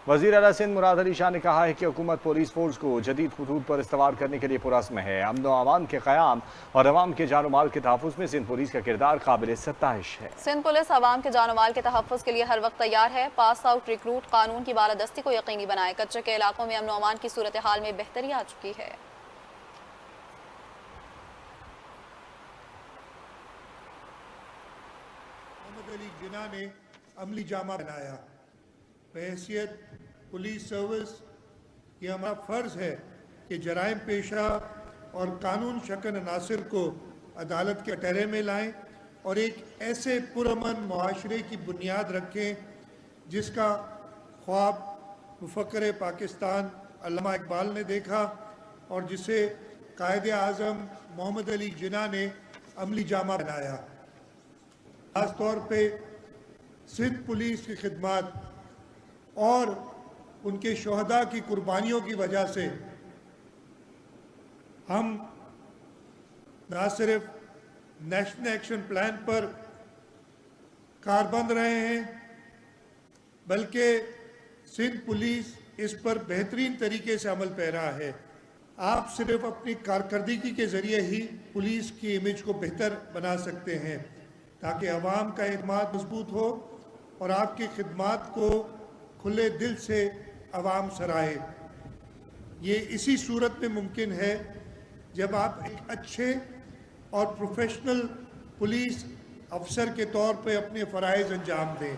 وزیر اعلیٰ سندھ مراد علی شاہ نے کہا ہے کہ حکومت پولیس فورس کو جدید خطوط پر استوار کرنے کے لیے پرعزم ہے۔ امن و امان کے قیام اور عوام کے جان و مال کے تحفظ میں سندھ پولیس کا کردار قابل ستائش ہے۔ سندھ پولیس عوام کے جان و مال کے تحفظ کے لیے ہر وقت تیار ہے۔ پاس آؤٹ ریکروٹ قانون کی بالادستی کو یقینی بنائے۔ کچے کے علاقوں میں امن و امان کی صورتحال میں بہتری آ چکی ہے۔ محمد علی جناح نے عملی جامہ بنایا۔ بحیثیت پولیس سروس یہ ہمارا فرض ہے کہ جرائم پیشہ اور قانون شکن عناصر کو عدالت کے کٹہرے میں لائیں اور ایک ایسے پرامن معاشرے کی بنیاد رکھیں جس کا خواب مفکر پاکستان علامہ اقبال نے دیکھا اور جسے قائد اعظم محمد علی جناح نے عملی جامہ بنایا۔ خاص طور پہ سندھ پولیس کی خدمات اور ان کے شہداء کی قربانیوں کی وجہ سے ہم نہ صرف نیشنل ایکشن پلان پر کاربند رہے ہیں بلکہ سندھ پولیس اس پر بہترین طریقے سے عمل پیرا ہے۔ آپ صرف اپنی کارکردگی کے ذریعے ہی پولیس کی امیج کو بہتر بنا سکتے ہیں تاکہ عوام کا اعتماد مضبوط ہو اور آپ کی خدمات کو کھلے دل سے عوام سراہے۔ یہ اسی صورت میں ممکن ہے جب آپ ایک اچھے اور پروفیشنل پولیس افسر کے طور پہ اپنے فرائض انجام دیں۔